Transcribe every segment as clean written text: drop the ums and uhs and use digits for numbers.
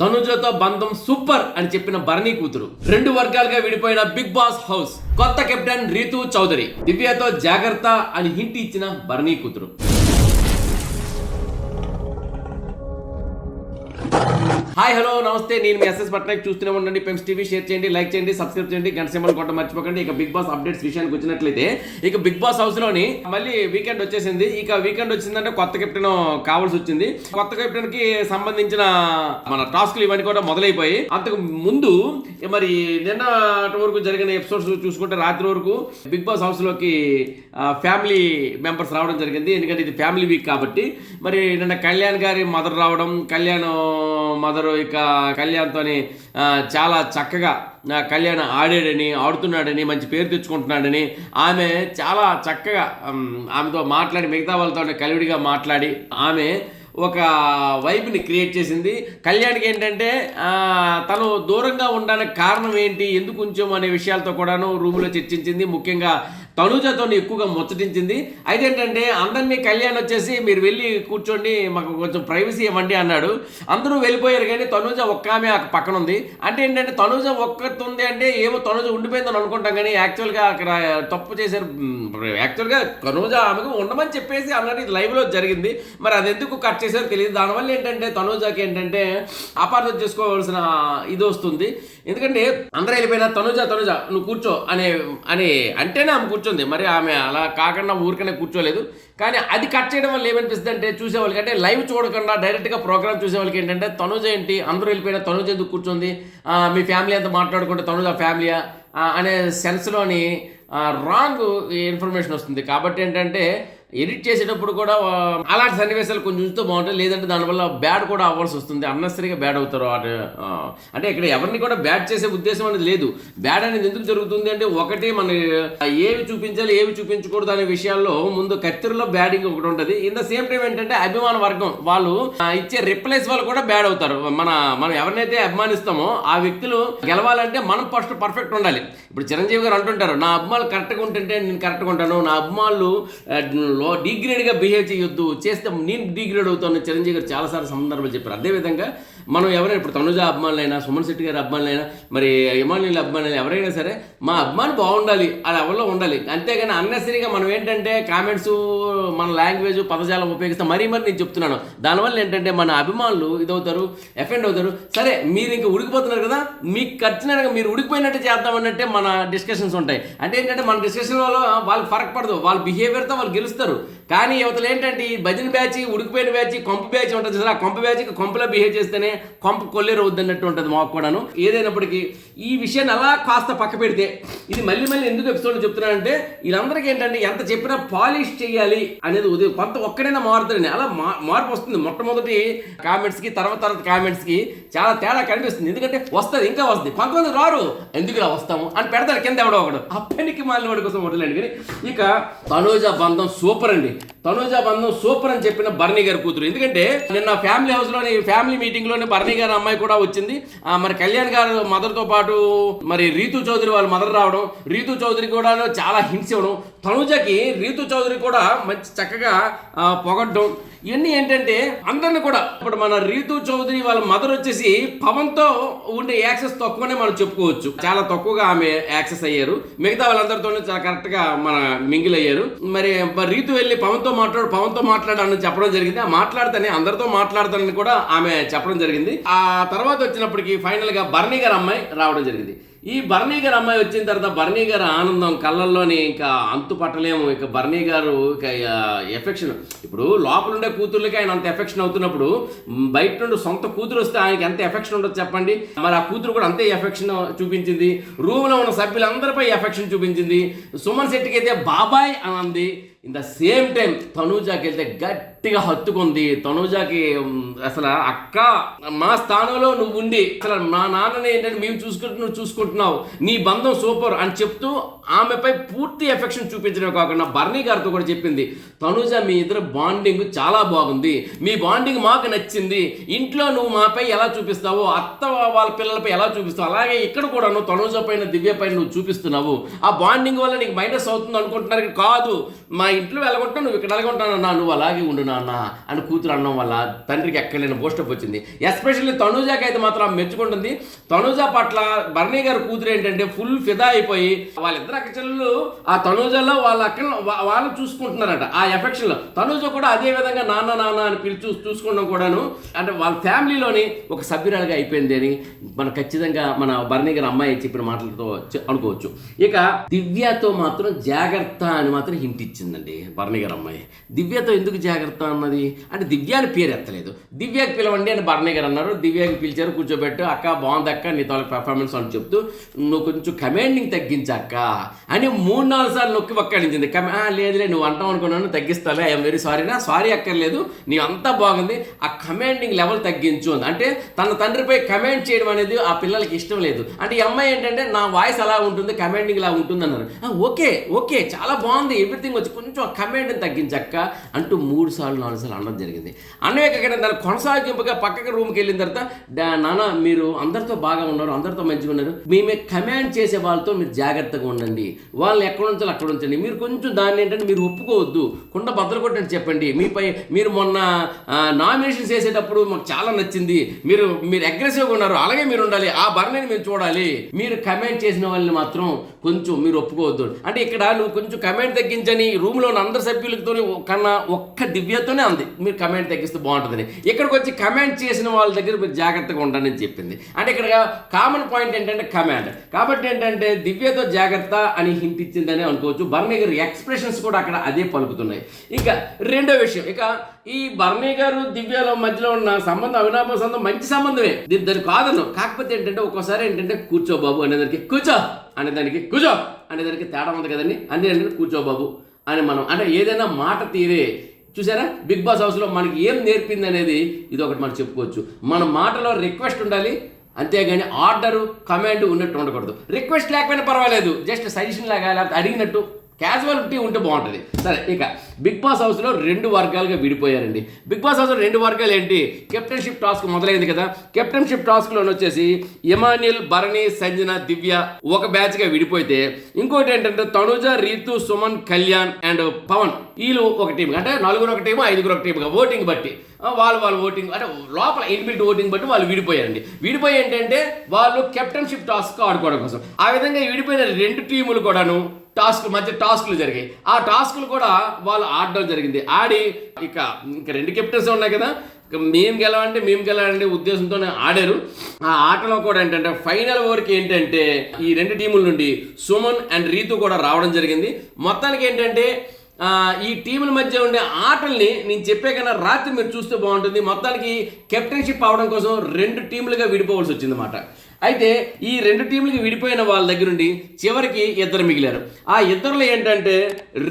తనుజతో బంధం సూపర్ అని చెప్పిన భరణి కూతురు. రెండు వర్గాలుగా విడిపోయిన బిగ్ బాస్ హౌస్. కొత్త కెప్టెన్ రీతూ చౌదరి. దివ్యతో జాగ్రత్త అని హింట్ ఇచ్చిన భరణి కూతురు. హాయ్ హలో నమస్తే, నేను మీ ఎస్ఎస్ పట్నాయక్. చూస్తూనే ఉండండి పెంప్స్ టీవీ. షేర్ చేయండి, లైక్ చేయండి, సబ్స్క్రైబ్ చేయండి, గంట సింబల్ కొట్ట మర్చిపోకండి. ఇక బిగ్ బాస్ అప్డేట్స్ విషయానికి వచ్చినట్లయితే ఇక బిగ్ బాస్ హౌస్ లోని మళ్ళీ వీకెండ్ వచ్చేసింది. ఇక వీకెండ్ వచ్చిందంటే కొత్త కెప్టెన్ కావాల్సి వచ్చింది. కొత్త కెప్టెన్ కి సంబంధించిన మన టాస్క్లు ఇవన్నీ కూడా మొదలైపోయి, అంతకు ముందు మరి నిన్న వరకు జరిగిన ఎపిసోడ్స్ చూసుకుంటే రాత్రి వరకు బిగ్ బాస్ హౌస్ లోకి ఫ్యామిలీ మెంబర్స్ రావడం జరిగింది. ఎందుకంటే ఇది ఫ్యామిలీ వీక్ కాబట్టి. మరి నిన్న కళ్యాణ్ గారి మదర్ రావడం, కళ్యాణ్ మదర్ ఇక కళ్యాణ్తోని చాలా చక్కగా కళ్యాణ్ ఆడుతున్నాడని మంచి పేరు తెచ్చుకుంటున్నాడని ఆమె చాలా చక్కగా ఆమెతో మాట్లాడి, మిగతా వాళ్ళతో కలివిడిగా మాట్లాడి ఆమె ఒక వైబ్ని క్రియేట్ చేసింది. కళ్యాణ్కి ఏంటంటే తను దూరంగా ఉండడానికి కారణం ఏంటి, ఎందుకు ఉంచాము అనే విషయాలతో కూడాను రూమ్లో చర్చించింది. ముఖ్యంగా తనుజతో ఎక్కువగా ముచ్చటించింది. అయితే ఏంటంటే అందరినీ కళ్యాణ్ వచ్చేసి మీరు వెళ్ళి కూర్చోండి, మాకు కొంచెం ప్రైవసీ ఇవ్వండి అన్నాడు. అందరూ వెళ్ళిపోయారు కానీ తనుజ ఒక్క ఆమె పక్కన ఉంది. అంటే ఏంటంటే తనుజ ఒక్కటి ఉంది అంటే ఏమో తనుజ ఉండిపోయిందని అనుకుంటాం కానీ యాక్చువల్గా అక్కడ తప్పు చేశారు. యాక్చువల్గా తనుజ ఆమెకు ఉండమని చెప్పేసి అన్నది లైవ్లో జరిగింది. మరి అది ఎందుకు కట్ చేశారో తెలియదు. దానివల్ల ఏంటంటే తనుజకి ఏంటంటే అపార్థం చేసుకోవాల్సిన ఇది వస్తుంది. ఎందుకంటే అందరూ వెళ్ళిపోయినా తనుజ నువ్వు కూర్చో అని అంటేనే ఆమె కూర్చోంది. మరి ఆమె అలా కాకుండా ఊరికనే కూర్చోలేదు. కానీ అది కట్ చేయడం వల్ల ఏమనిపిస్తుంది అంటే చూసేవాళ్ళకి, అంటే లైవ్ చూడకుండా డైరెక్ట్గా ప్రోగ్రామ్ చూసేవాళ్ళకి ఏంటంటే తనుజ ఏంటి, అందరూ వెళ్ళిపోయినా తనుజ ఎందుకు కూర్చోంది, మీ ఫ్యామిలీ అంతా మాట్లాడుకుంటే తనుజ ఫ్యామిలీయా అనే సెన్స్లోని రాంగ్ ఇన్ఫర్మేషన్ వస్తుంది. కాబట్టి ఏంటంటే ఎడిట్ చేసేటప్పుడు కూడా అలాంటి సన్నివేశాలు కొంచెం ఉంచుతూ బాగుంటుంది. లేదంటే దానివల్ల బ్యాడ్ కూడా అవ్వాల్సి వస్తుంది. అన్నెసరీగా బ్యాడ్ అవుతారు. అంటే ఇక్కడ ఎవరిని కూడా బ్యాడ్ చేసే ఉద్దేశం అనేది లేదు. బ్యాడ్ అనేది ఎందుకు జరుగుతుంది అంటే ఒకటి మన ఏవి చూపించాలి ఏవి చూపించకూడదు అనే విషయాల్లో ముందు కత్తిరిలో బ్యాడింగ్ ఒకటి ఉంటుంది. ఇన్ ద సేమ్ టైం ఏంటంటే అభిమాన వర్గం వాళ్ళు ఇచ్చే రిప్లైస్ వాళ్ళు కూడా బ్యాడ్ అవుతారు. మనం ఎవరినైతే అభిమానిస్తామో ఆ వ్యక్తులు గెలవాలంటే మనం ఫస్ట్ పర్ఫెక్ట్ ఉండాలి. ఇప్పుడు చిరంజీవి గారు అంటుంటారు, నా అభిమానులు కరెక్ట్గా ఉంటుంటే నేను కరెక్ట్గా ఉంటాను, నా అభిమానులు డిగ్రేడ్గా బిహేవ్ చేయొద్దు, చేస్తే నేను డిగ్రేడ్ అవుతాను చిరంజీవి గారు చాలాసార్లు సందర్భాలు చెప్పారు. అదేవిధంగా మనం ఎవరైనా ఇప్పుడు తనుజ అభిమానులైనా, సుమన్ శెట్టి గారి అభిమానులైనా, మరి ఇమాన్యుల్ అభిమానులైనా ఎవరైనా సరే మా అభిమాని బాగుండాలి, అది ఎవరిలో ఉండాలి. అంతేగాని అన్నెసరీగా మనం ఏంటంటే కామెంట్స్ మన లాంగ్వేజ్ పదజాలం ఉపయోగిస్తాం. మరీ నేను చెప్తున్నాను. దానివల్ల ఏంటంటే మన అభిమానులు ఇదవుతారు, ఎఫెండ్ అవుతారు. సరే మీరు ఇంకా ఉడికిపోతున్నారు కదా, మీకు ఖచ్చితంగా మీరు ఉడికిపోయినట్టు చేద్దామన్నట్టే మన డిస్కషన్స్ ఉంటాయి. అంటే ఏంటంటే మన డిస్కషన్ వల్ల వాళ్ళకి ఫరక్ పడదు, వాళ్ళ బిహేవియర్తో వాళ్ళు గెలుస్తారు. కానీ యువతలు ఏంటంటే ఈ భజన బ్యాచ్, ఉడికిపోయిన బ్యాచ్, కొంప బ్యాచ్ ఉంటుంది కదా, ఆ కొంప బ్యాచ్కి కొంపలో బిహేవ్ చేస్తేనే కొంప కొల్లేరు వద్దన్నట్టు ఉంటుంది మాకు కూడాను. ఏదైనప్పటికీ ఈ విషయాన్ని అలా కాస్త పక్క పెడితే ఇది మళ్ళీ ఎందుకు ఎపిసోడ్లో చెప్తున్నానంటే వీళ్ళందరికీ ఏంటంటే ఎంత చెప్పినా పాలిష్ చేయాలి అనేది ఉదయం కొంత ఒక్కడైనా మారుతుంది. అలా మార్పు వస్తుంది. మొట్టమొదటి కామెంట్స్కి తర్వాత కామెంట్స్కి చాలా తేడా కనిపిస్తుంది. ఎందుకంటే వస్తుంది, ఇంకా వస్తుంది. కొంతమంది రారు, ఎందుకు ఇలా వస్తాము అని పెడతారు కింద ఎవడో ఒకడు. ఆ పనికి మాలిన వాడి కోసం వదలండి. కానీ ఇక తనుజ బంధం సూపర్ అండి. తనుజ బంధం సూపర్ అని చెప్పిన భరణి గారి కూతురు. ఎందుకంటే నిన్న ఫ్యామిలీ హౌస్లోని ఫ్యామిలీ మీటింగ్లోని భరణి గారి అమ్మాయి కూడా వచ్చింది. మరి కళ్యాణ్ గారు మదర్తో పాటు మరి రీతూ చౌదరి వాళ్ళ మదర్ రావడం, రీతూ చౌదరి కూడా చాలా హింట్స్ ఇవ్వడం, తనుజకి రీతూ చౌదరి కూడా మంచి చక్కగా పొగడ్డం, ఇవన్నీ ఏంటంటే అందరిని కూడా ఇప్పుడు మన రీతూ చౌదరి వాళ్ళ మదర్ వచ్చేసి పవన్తో ఉండే యాక్సెస్ తక్కువనే మనం చెప్పుకోవచ్చు. చాలా తక్కువగా ఆమె యాక్సెస్ అయ్యారు. మిగతా వాళ్ళందరితో చాలా కరెక్ట్గా మన మింగిల్ అయ్యారు. మరి రీతు వెళ్ళి పవన్తో మాట్లాడని చెప్పడం జరిగింది. ఆ మాట్లాడితేనే అందరితో మాట్లాడతానని కూడా ఆమె చెప్పడం జరిగింది. ఆ తర్వాత వచ్చినప్పటికీ ఫైనల్గా భరణి గారి అమ్మాయి రావడం జరిగింది. ఈ భరణి గారు అమ్మాయి వచ్చిన తర్వాత భరణి గారు ఆనందం కళ్ళల్లోని ఇంకా అంతు పట్టలేము. ఇక భరణి గారు ఇక ఎఫెక్షన్, ఇప్పుడు లోపల ఉండే కూతుర్లకి ఆయన అంత ఎఫెక్షన్ అవుతున్నప్పుడు బయట నుండి సొంత కూతురు వస్తే ఆయనకి ఎంత ఎఫెక్షన్ ఉండదు చెప్పండి. మరి ఆ కూతురు కూడా అంతే ఎఫెక్షన్ చూపించింది. రూమ్లో ఉన్న సభ్యులందరిపై ఎఫెక్షన్ చూపించింది. సుమన్ శెట్టికి అయితే బాబాయ్ అని అంది. ఇన్ ద సేమ్ టైం తనుజాకి వెళ్తే గట్టిగా హత్తుకుంది. తనుజాకి అసలు అక్క మా స్థానంలో నువ్వు ఉండి అసలు మా నాన్నని ఏంటంటే మేము చూసుకుంటున్నావు, నీ బంధం సూపర్ అని చెప్తూ ఆమెపై పూర్తి ఎఫెక్షన్ చూపించడం కాకుండా భరణి గారితో కూడా చెప్పింది, తనుజ మీ ఇద్దరు బాండింగ్ చాలా బాగుంది, మీ బాండింగ్ మాకు నచ్చింది, ఇంట్లో నువ్వు మాపై ఎలా చూపిస్తావో అత్త వాళ్ళ పిల్లలపై ఎలా చూపిస్తావు అలాగే ఇక్కడ కూడా నువ్వు తనుజ పైన దివ్య పైన నువ్వు చూపిస్తున్నావు. ఆ బాండింగ్ వల్ల నీకు మైనస్ అవుతుంది అనుకుంటున్నారు కాదు, మా ఇంట్లో వెళ్ళగొట్టా, నువ్వు ఇక్కడ వెళ్ళగొట్టానన్నా, నువ్వు అలాగే ఉండు నాన్న అని కూతురు అనడం వల్ల తండ్రికి ఎక్కలేని బూస్టప్ వచ్చింది. ఎస్పెషల్లీ తనూజాకి అయితే మాత్రం మెచ్చుకుంటుంది. తనూజ పట్ల బర్నీ గారి కూతురు ఏంటంటే ఫుల్ ఫిదా అయిపోయి వాళ్ళిద్దరు అక్క చెల్లెలు ఆ తనూజలో వాళ్ళ అక్కను వాళ్ళు చూసుకుంటున్నారట. ఆ ఎఫెక్షన్లో తనూజ కూడా అదే విధంగా నాన్న నాన్న అని పిలిచి చూసుకోవడం కూడాను అంటే వాళ్ళ ఫ్యామిలీలోని ఒక సభ్యురాలుగా అయిపోయింది అని మనం ఖచ్చితంగా మన బర్నీ గారి అమ్మాయి చెప్పిన మాటలతో అనుకోవచ్చు. ఇక దివ్యతో మాత్రం జాగ్రత్త అని మాత్రం హింట్ ఇచ్చిందండి బర్నీ గారి అమ్మాయి. దివ్యతో ఎందుకు జాగ్రత్త అన్నది అంటే దివ్య అని పేరు ఎత్తలేదు. దివ్యకి పిలవండి అని బర్నీ గారు అన్నారు. దివ్యకి పిలిచారు, కూర్చోబెట్టు, అక్క బాగుంది అక్క నీ తోల పెర్ఫార్మెన్స్ అని చెప్తూ నువ్వు కొంచెం కమాండింగ్ తగ్గించక్క అని 3-4 సార్లు నొక్కి ఒక్కడించింది. లేదులే నువ్వు అంటావు అనుకున్నాను, తగ్గిస్తాలే, ఐఎమ్ వెరీ సారీనా, సారీ అక్కర్లేదు, నీ అంతా బాగుంది, ఆ కమాండింగ్ లెవెల్ తగ్గించు అంది. అంటే తన తండ్రిపై కమాండ్ చేయడం అనేది ఆ పిల్లలకి ఇష్టం లేదు. అంటే ఈ అమ్మాయి ఏంటంటే నా వాయిస్ అలా ఉంటుంది, కమాండింగ్ ఇలా ఉంటుంది అన్నారు. ఓకే ఓకే చాలా బాగుంది, ఎవ్రీథింగ్ వచ్చి కొంచెం ఆ కమాండ్ని తగ్గించక్క అంటూ 3 సార్లు 4 సార్లు అనడం జరిగింది. అన్నయ్య దాన్ని కొనసాగింపుగా పక్కకి రూమ్కి వెళ్ళిన తర్వాత నాన్న మీరు అందరితో బాగా ఉన్నారు, అందరితో మంచిగా ఉన్నారు, మేమే కమాండ్ చేసే వాళ్ళతో మీరు జాగ్రత్తగా ఉండండి, వాళ్ళని ఎక్కడ ఉంచాలో అక్కడ ఉంచండి, మీరు కొంచెం దాన్ని ఏంటంటే మీరు ఒప్పుకోవద్దు, కుండ బద్దలు కొట్టండి చెప్పండి, మీపై మీరు మొన్న నామినేషన్ చేసేటప్పుడు మాకు చాలా నచ్చింది, మీరు అగ్రెసివ్గా ఉన్నారు, అలాగే మీరు ఉండాలి, ఆ బర్నీని మేము చూడాలి, మీరు కమెంట్ చేసిన వాళ్ళని మాత్రం కొంచెం మీరు ఒప్పుకోవద్దు. అంటే ఇక్కడ నువ్వు కొంచెం కమెంట్ తగ్గించని రూమ్లో ఉన్న అందరి సభ్యులతో కన్నా ఒక్క దివ్యతోనే అంది మీరు కమెంట్ తగ్గిస్తే బాగుంటుందని. ఇక్కడికి వచ్చి కమెంట్ చేసిన వాళ్ళ దగ్గర మీరు జాగ్రత్తగా ఉండండి అని చెప్పింది. అంటే ఇక్కడ కామన్ పాయింట్ ఏంటంటే కమాండ్ కాబట్టి ఏంటంటే దివ్యతో జాగ్రత్త అని హింట్ ఇచ్చిందని అనుకోవచ్చు. బర్నీ గారి ఎక్స్ప్రెషన్స్ కూడా అక్కడ అదే పలుకుతున్నాయి. ఇక రెండో విషయం, ఇక ఈ బర్నీ గారు దివ్యలో మధ్యలో ఉన్న సంబంధం అవినాభ సంబంధం మంచి సంబంధమే, దానికి కాదను. కాకపోతే ఏంటంటే ఒక్కోసారి ఏంటంటే కూర్చో బాబు అనేదానికి కూర్చో అనేదానికి కూర్చో అనేదానికి తేడా ఉంది కదండి. అందుకే ఏంటంటే కూర్చో బాబు అని మనం అంటే ఏదైనా మాట తీరే చూసారా బిగ్ బాస్ హౌస్లో మనకి ఏం నేర్పింది అనేది ఇది ఒకటి మనం చెప్పుకోవచ్చు. మన మాటలో రిక్వెస్ట్ ఉండాలి, అంతేగాని ఆర్డరు కమాండ్ ఉన్నట్టు ఉండకూడదు. రిక్వెస్ట్ లేకపోయినా పర్వాలేదు, జస్ట్ సజెషన్ లాగా లేకపోతే అడిగినట్టు క్యాజువాలిటీ ఉంటే బాగుంటుంది. సరే, ఇక బిగ్ బాస్ హౌస్లో 2 వర్గాలుగా విడిపోయారండి. బిగ్ బాస్ హౌస్లో 2 వర్గాలు ఏంటి, కెప్టెన్షిప్ టాస్క్ మొదలైంది కదా. కెప్టెన్షిప్ టాస్క్లో వచ్చేసి ఎమాన్యుల్, భరణి, సంజన, దివ్య ఒక బ్యాచ్గా విడిపోతే, ఇంకోటి ఏంటంటే తనుజ, రీతు, సుమన్, కళ్యాణ్ అండ్ పవన్ వీళ్ళు ఒక టీం, అంటే 4 ఒక టీము 5 ఒక టీముగా ఓటింగ్ బట్టి వాళ్ళు ఓటింగ్ అంటే లోపల ఇన్బిల్ట్ ఓటింగ్ బట్టి వాళ్ళు విడిపోయారండి. విడిపోయి ఏంటంటే వాళ్ళు కెప్టెన్షిప్ టాస్క్ ఆడుకోవడం కోసం ఆ విధంగా విడిపోయిన 2 టీములు కూడాను టాస్కులు జరిగాయి. ఆ టాస్కులు కూడా వాళ్ళు ఆడడం జరిగింది. ఆడి ఇంకా 2 కెప్టెన్స్ ఉన్నాయి కదా, మేము గెలవండి ఉద్దేశంతోనే ఆడారు. ఆ ఆటలో కూడా ఏంటంటే ఫైనల్ ఓవర్కి ఏంటంటే ఈ 2 టీముల నుండి సుమన్ అండ్ రీతు కూడా రావడం జరిగింది. మొత్తానికి ఏంటంటే ఈ టీముల మధ్య ఉండే ఆటల్ని నేను చెప్పే కన్నా రాత్రి మీరు చూస్తే బాగుంటుంది. మొత్తానికి కెప్టెన్షిప్ అవడం కోసం 2 టీములుగా విడిపోవాల్సి వచ్చిందన్నమాట. అయితే ఈ 2 టీములకి విడిపోయిన వాళ్ళ దగ్గర నుండి చివరికి 2 మిగిలారు. ఆ 2లో ఏంటంటే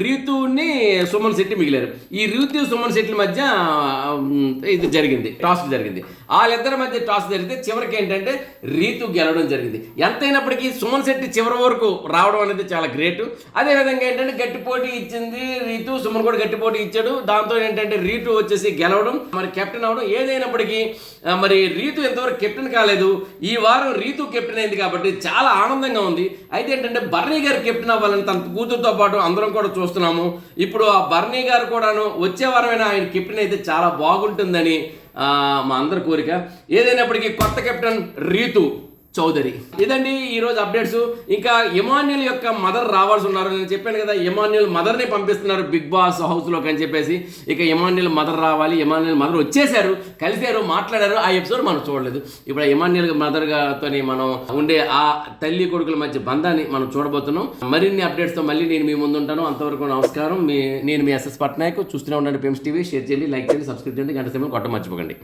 రీతుని సుమన్ శెట్టి మిగిలారు. ఈ రీతు సుమన్ శెట్టిల మధ్య ఇది జరిగింది, టాస్క్ జరిగింది. వాళ్ళిద్దరి మధ్య టాస్క్ జరిగితే చివరికి ఏంటంటే రీతు గెలవడం జరిగింది. ఎంతైనప్పటికీ సుమన్ శెట్టి చివరి వరకు రావడం అనేది చాలా గ్రేట్. అదేవిధంగా ఏంటంటే గట్టి పోటీ ఇచ్చింది రీతు, సుమన్ కూడా గట్టి పోటీ ఇచ్చాడు. దాంతో ఏంటంటే రీతు వచ్చేసి గెలవడం, మరి కెప్టెన్ అవడం. ఏదైనప్పటికీ మరి రీతు ఎంతవరకు కెప్టెన్ కాలేదు. ఈ వారం రీతు కెప్టెన్ అయింది కాబట్టి చాలా ఆనందంగా ఉంది. అయితే ఏంటంటే బర్నీ గారు కెప్టెన్ అవ్వాలని తన కూతురుతో పాటు అందరం కూడా చూస్తున్నాము. ఇప్పుడు ఆ బర్నీ గారు కూడాను వచ్చే వారమైనా ఆయన కెప్టెన్ అయితే చాలా బాగుంటుందని మా అందరి కోరిక. ఏదైనప్పటికీ కొత్త కెప్టెన్ రీతు చౌదరి. ఇదండి ఈరోజు అప్డేట్స్. ఇంకా ఎమాన్యుల్ యొక్క మదర్ రావాల్సి ఉన్నారు. నేను చెప్పాను కదా ఎమాన్యుల్ మదర్ని పంపిస్తున్నారు బిగ్ బాస్ హౌస్లోకి అని చెప్పేసి. ఇక ఎమాన్యుల్ మదర్ రావాలి. ఎమాన్యుల్ మదర్ వచ్చేసారు, కలిశారు, మాట్లాడారు. ఆ ఎపిసోడ్ మనం చూడలేదు. ఇప్పుడు ఎమాన్యుల్ మదర్తో మనం ఉండే ఆ తల్లి కొడుకుల మధ్య బంధాన్ని మనం చూడబోతున్నాం. మరిన్ని అప్డేట్స్తో మళ్ళీ నేను మీ ముందు ఉంటాను. అంతవరకు నమస్కారం. నేను మీ ఎస్ఎస్ పట్నాయక్. చూస్తూనే ఉండండి PIMS TV. షేర్ చేయండి, లైక్ చేయండి, సబ్స్క్రైబ్ చేయండి, గంట సమయం కొట్ట మర్చిపోకండి.